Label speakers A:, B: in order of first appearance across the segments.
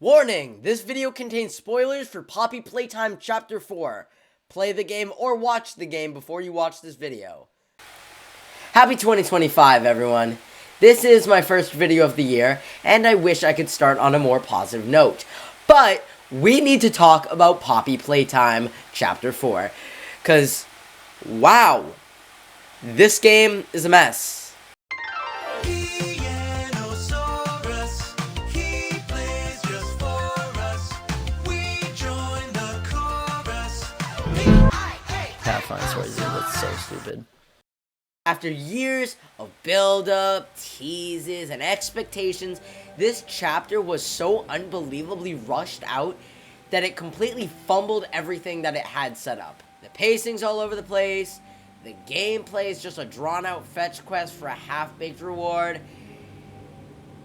A: Warning! This video contains spoilers for Poppy Playtime Chapter 4. Play the game or watch the game before you watch this video. Happy 2025, everyone. This is my first video of the year, and I wish I could start on a more positive note. But we need to talk about Poppy Playtime Chapter 4. Because, wow, this game is a mess.
B: Pianosaurus, he plays just for us. We join the chorus.
A: Pathfinder stories, that's so stupid. After years of build-up, teases, and expectations, this chapter was so unbelievably rushed out that it completely fumbled everything that it had set up. The pacing's all over the place, the gameplay is just a drawn-out fetch quest for a half-baked reward,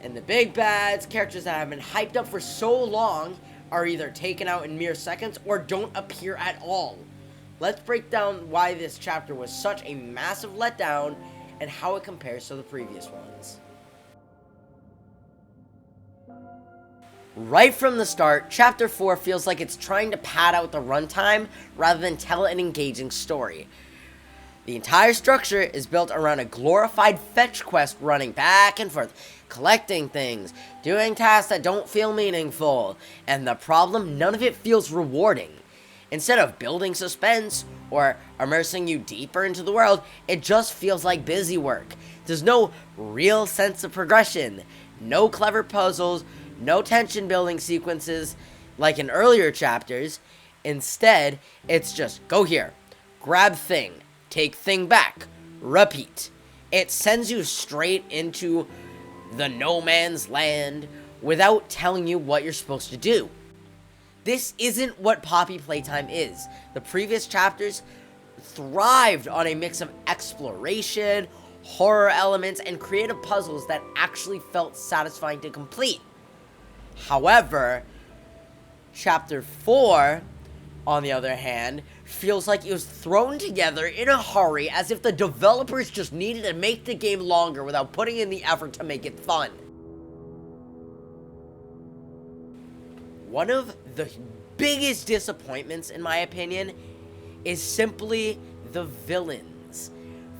A: and the big bads, characters that have been hyped up for so long, are either taken out in mere seconds or don't appear at all. Let's break down why this chapter was such a massive letdown and how it compares to the previous ones. Right from the start, Chapter 4 feels like it's trying to pad out the runtime rather than tell an engaging story. The entire structure is built around a glorified fetch quest running back and forth, collecting things, doing tasks that don't feel meaningful, and the problem, none of it feels rewarding. Instead of building suspense or immersing you deeper into the world, it just feels like busy work. There's no real sense of progression, no clever puzzles, no tension building sequences like in earlier chapters. Instead, it's just go here, grab thing, take thing back, repeat. It sends you straight into the no man's land without telling you what you're supposed to do. This isn't what Poppy Playtime is. The previous chapters thrived on a mix of exploration, horror elements, and creative puzzles that actually felt satisfying to complete. However, Chapter 4, on the other hand, feels like it was thrown together in a hurry as if the developers just needed to make the game longer without putting in the effort to make it fun. One of the biggest disappointments, in my opinion, is simply the villains.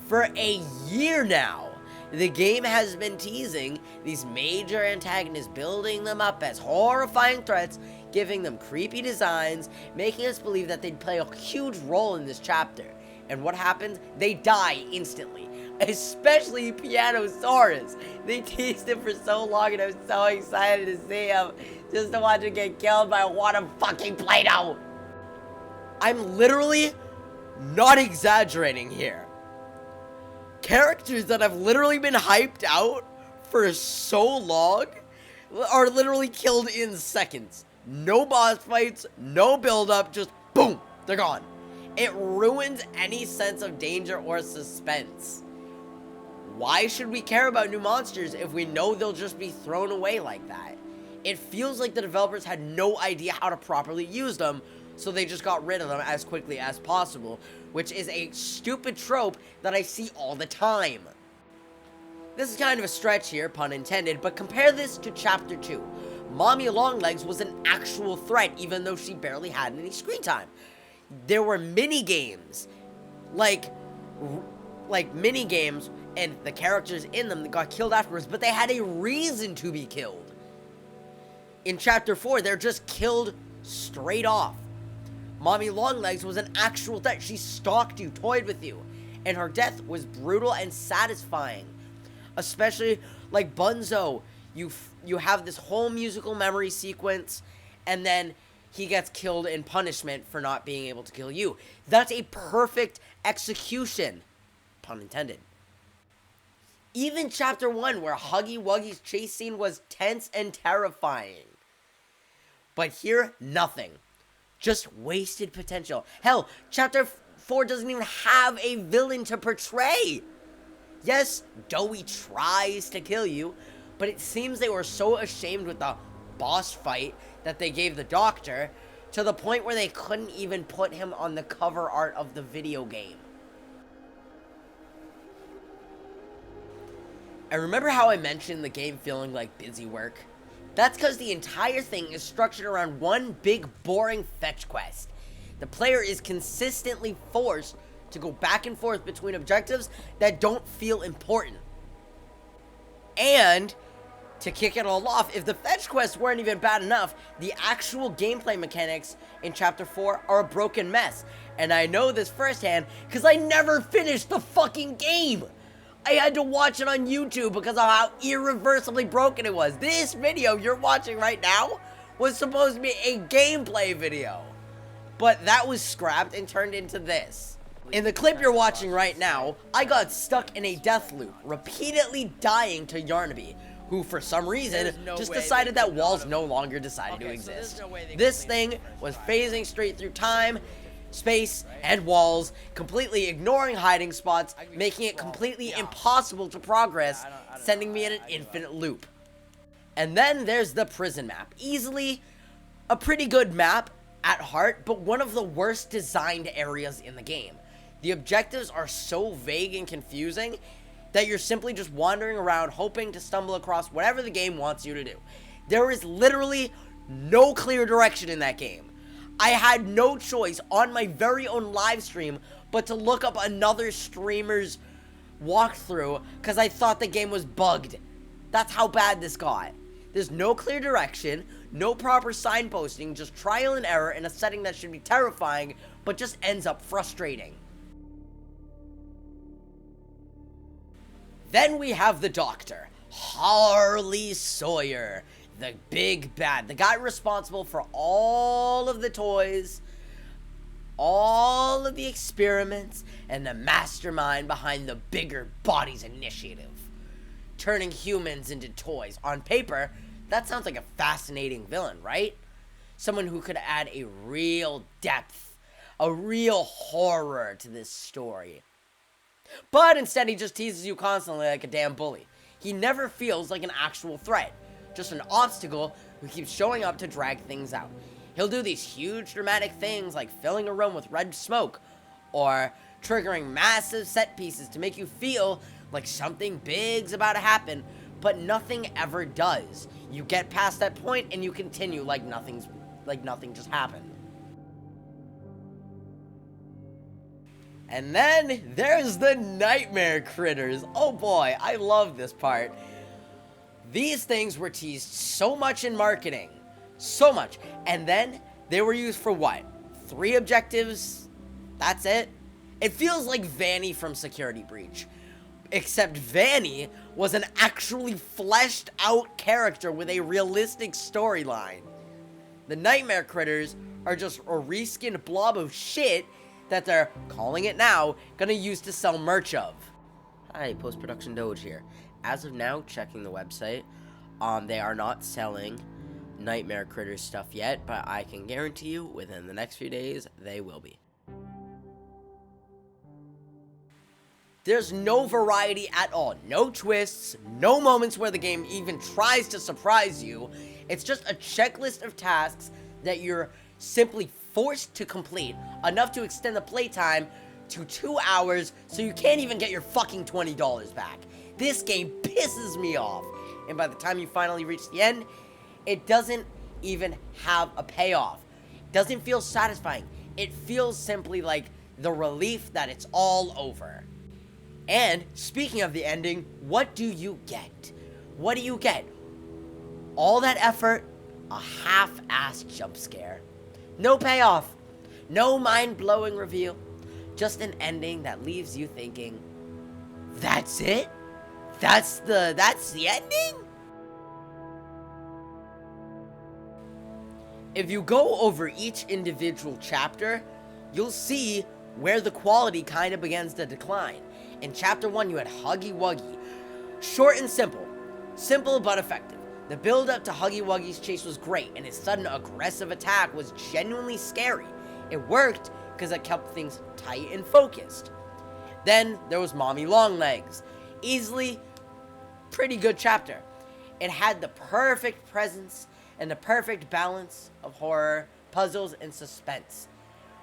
A: For a year now, the game has been teasing these major antagonists, building them up as horrifying threats, giving them creepy designs, making us believe that they'd play a huge role in this chapter. And what happens? They die instantly. Especially Pianosaurus. They teased him for so long and I was so excited to see him. Just to watch him get killed by one fucking Play-Doh. I'm literally not exaggerating here. Characters that have literally been hyped out for so long are literally killed in seconds. No boss fights, no build-up, just boom, they're gone. It ruins any sense of danger or suspense. Why should we care about new monsters if we know they'll just be thrown away like that? It feels like the developers had no idea how to properly use them, so they just got rid of them as quickly as possible, which is a stupid trope that I see all the time. This is kind of a stretch here, pun intended, but compare this to Chapter 2. Mommy Longlegs was an actual threat even though she barely had any screen time. There were mini-games, like mini-games, and the characters in them that got killed afterwards, but they had a reason to be killed. In Chapter 4, they're just killed straight off. Mommy Longlegs was an actual threat. She stalked you, toyed with you, and her death was brutal and satisfying. Especially like Bunzo, you have this whole musical memory sequence, and then he gets killed in punishment for not being able to kill you. That's a perfect execution, pun intended. Even Chapter 1, where Huggy Wuggy's chase scene was tense and terrifying. But here, nothing. Just wasted potential. Hell, Chapter 4 doesn't even have a villain to portray. Yes, Doughy tries to kill you, but it seems they were so ashamed with the boss fight that they gave the doctor, to the point where they couldn't even put him on the cover art of the video game. And remember how I mentioned the game feeling like busy work? That's because the entire thing is structured around one big boring fetch quest. The player is consistently forced to go back and forth between objectives that don't feel important. And to kick it all off, if the fetch quests weren't even bad enough, the actual gameplay mechanics in Chapter 4 are a broken mess. And I know this firsthand because I never finished the fucking game. I had to watch it on YouTube because of how irreversibly broken it was. This video you're watching right now was supposed to be a gameplay video, but that was scrapped and turned into this. In the clip you're watching right now, I got stuck in a death loop, repeatedly dying to Yarnaby, who for some reason just decided that walls no longer decided to exist. This thing was phasing straight through time, space, and walls, completely ignoring hiding spots, making it completely impossible to progress, sending me in an infinite loop. And then there's the prison map. Easily a pretty good map at heart, but one of the worst designed areas in the game. The objectives are so vague and confusing that you're simply just wandering around hoping to stumble across whatever the game wants you to do. There is literally no clear direction in that game. I had no choice on my very own live stream but to look up another streamer's walkthrough because I thought the game was bugged. That's how bad this got. There's no clear direction, no proper signposting, just trial and error in a setting that should be terrifying but just ends up frustrating. Then we have the Doctor, Harley Sawyer, the big bad, the guy responsible for all of the toys, all of the experiments, and the mastermind behind the Bigger Bodies Initiative. Turning humans into toys. On paper, that sounds like a fascinating villain, right? Someone who could add a real depth, a real horror to this story. But instead, he just teases you constantly like a damn bully. He never feels like an actual threat, just an obstacle who keeps showing up to drag things out. He'll do these huge dramatic things like filling a room with red smoke, or triggering massive set pieces to make you feel like something big's about to happen, but nothing ever does. You get past that point and you continue like nothing just happened. And then there's the nightmare critters. Oh boy, I love this part. These things were teased so much in marketing. So much. And then they were used for what? 3 objectives? That's it? It feels like Vanny from Security Breach. Except Vanny was an actually fleshed out character with a realistic storyline. The nightmare critters are just a reskinned blob of shit that they're, calling it now, gonna use to sell merch of. Hi, Post-Production Doge here. As of now, checking the website, they are not selling Nightmare Critters stuff yet, but I can guarantee you within the next few days, they will be. There's no variety at all, no twists, no moments where the game even tries to surprise you. It's just a checklist of tasks that you're simply forced to complete, enough to extend the playtime to 2 hours so you can't even get your fucking $20 back. This game pisses me off, and by the time you finally reach the end, it doesn't even have a payoff. It doesn't feel satisfying. It feels simply like the relief that it's all over. And speaking of the ending, what do you get? What do you get? All that effort, a half-assed jump scare. No payoff, no mind-blowing reveal, just an ending that leaves you thinking, that's it? That's the ending? If you go over each individual chapter, you'll see where the quality kind of begins to decline. In Chapter 1, you had Huggy Wuggy. Short and simple. Simple but effective. The build-up to Huggy Wuggy's chase was great, and his sudden aggressive attack was genuinely scary. It worked because it kept things tight and focused. Then there was Mommy Longlegs. Easily, pretty good chapter. It had the perfect presence and the perfect balance of horror, puzzles, and suspense.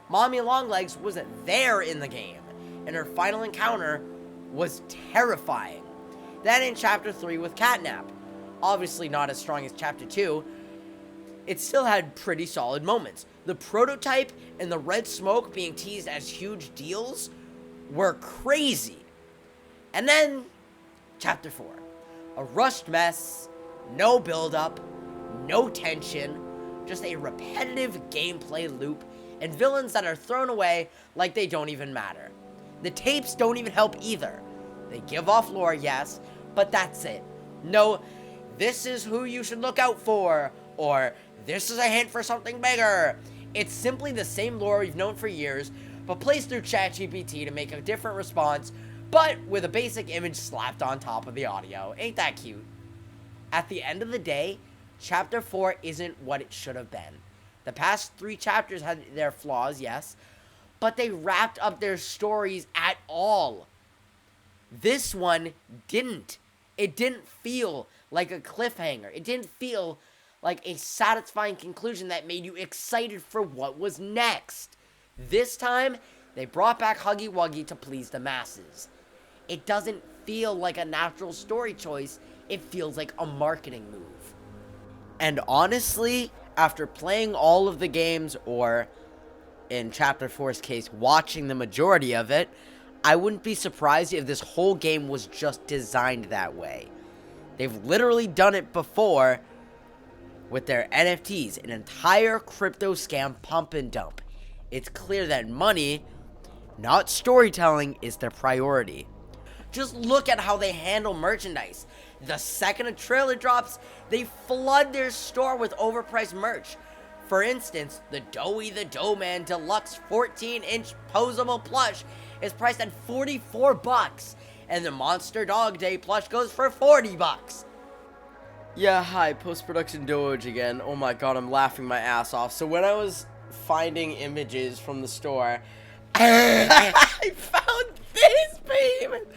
A: Mommy Longlegs wasn't there in the game, and her final encounter was terrifying. Then in Chapter 3 with Catnap, obviously not as strong as Chapter 2, it still had pretty solid moments. The prototype and the red smoke being teased as huge deals were crazy. And then, Chapter 4. A rushed mess, no build-up, no tension, just a repetitive gameplay loop, and villains that are thrown away like they don't even matter. The tapes don't even help either. They give off lore, yes, but that's it. No, this is who you should look out for, or this is a hint for something bigger. It's simply the same lore we've known for years, but placed through ChatGPT to make a different response, but with a basic image slapped on top of the audio. Ain't that cute? At the end of the day, Chapter 4 isn't what it should have been. The past 3 chapters had their flaws, yes, but they wrapped up their stories at all. This one didn't. It didn't feel like a cliffhanger. It didn't feel like a satisfying conclusion that made you excited for what was next. This time, they brought back Huggy Wuggy to please the masses. It doesn't feel like a natural story choice. It feels like a marketing move. And honestly, after playing all of the games, or in Chapter 4's case, watching the majority of it, I wouldn't be surprised if this whole game was just designed that way. They've literally done it before with their NFTs, an entire crypto scam pump and dump. It's clear that money, not storytelling, is their priority. Just look at how they handle merchandise. The second a trailer drops, they flood their store with overpriced merch. For instance, the Doughy the Doughman Deluxe 14-inch posable plush is priced at $44, and the Monster Dog Day plush goes for $40. Yeah, hi, post-production Doge again. Oh my god, I'm laughing my ass off. So when I was finding images from the store, I found this payment.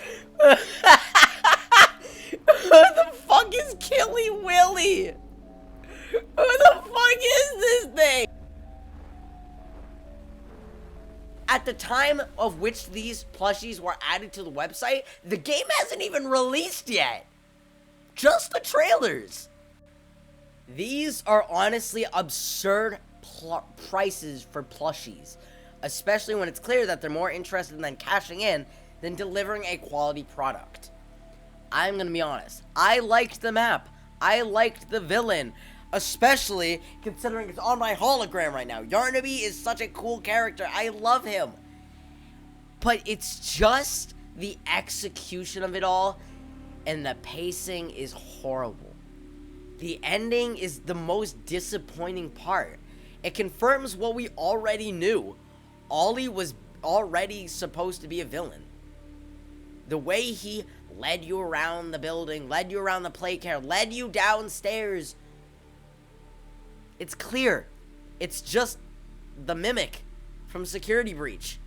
A: Who the fuck is Killy Willy? Who the fuck is this thing? At the time of which these plushies were added to the website, the game hasn't even released yet. Just the trailers. These are honestly absurd prices for plushies, especially when it's clear that they're more interested in cashing in than delivering a quality product. I'm gonna be honest, I liked the map. I liked the villain, especially considering it's on my hologram right now. Yarnaby is such a cool character. I love him. But it's just the execution of it all, and the pacing is horrible. The ending is the most disappointing part. It confirms what we already knew. Ollie was already supposed to be a villain. The way he led you around the building, led you around the playground, led you downstairs. It's clear. It's just the Mimic from Security Breach.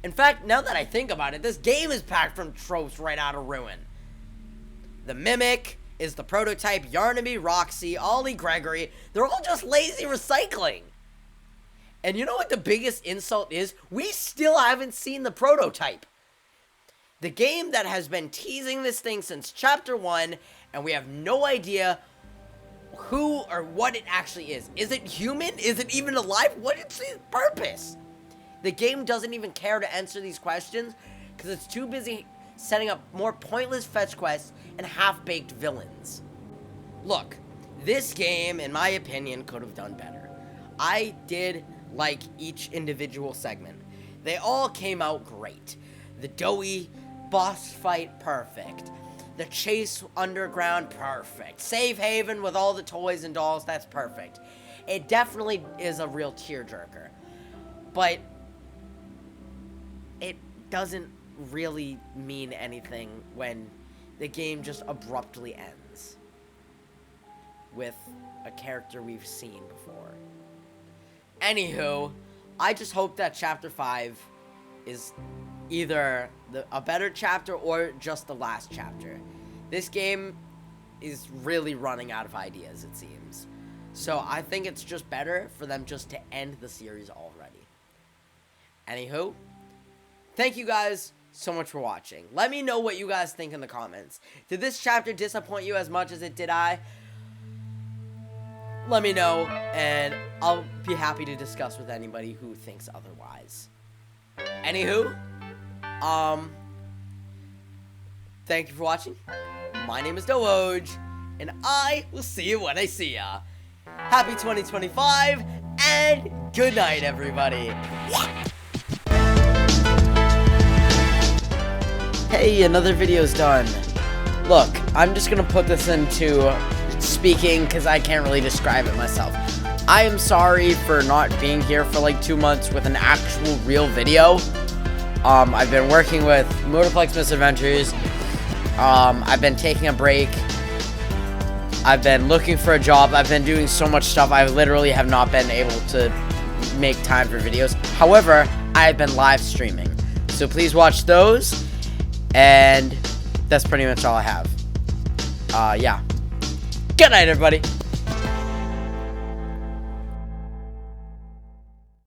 A: In fact, now that I think about it, this game is packed from tropes right out of Ruin. The Mimic is the prototype, Yarnaby, Roxy, Ollie, Gregory. They're all just lazy recycling. And you know what the biggest insult is? We still haven't seen the prototype. The game that has been teasing this thing since Chapter 1, and we have no idea who or what it actually is. Is it human? Is it even alive? What is its purpose? The game doesn't even care to answer these questions because it's too busy setting up more pointless fetch quests and half-baked villains. Look, this game, in my opinion, could have done better. I did like each individual segment. They all came out great. The Doughy boss fight, perfect. The chase underground, perfect. Safe haven with all the toys and dolls, that's perfect. It definitely is a real tearjerker. But it doesn't really mean anything when the game just abruptly ends with a character we've seen before. Anywho, I just hope that Chapter 5 is either a better chapter or just the last chapter. This game is really running out of ideas, it seems. So I think it's just better for them just to end the series already. Anywho, thank you guys so much for watching. Let me know what you guys think in the comments. Did this chapter disappoint you as much as it did I? Let me know, and I'll be happy to discuss with anybody who thinks otherwise. Anywho, thank you for watching. My name is Doge, and I will see you when I see ya. Happy 2025, and good night, everybody. Hey, another video's done. Look, I'm just gonna put this into speaking because I can't really describe it myself. I am sorry for not being here for like 2 months with an actual real video. I've been working with Motorplex Misadventures. I've been taking a break. I've been looking for a job. I've been doing so much stuff. I literally have not been able to make time for videos. However, I have been live streaming. So please watch those. And that's pretty much all I have. Yeah. Good night, everybody.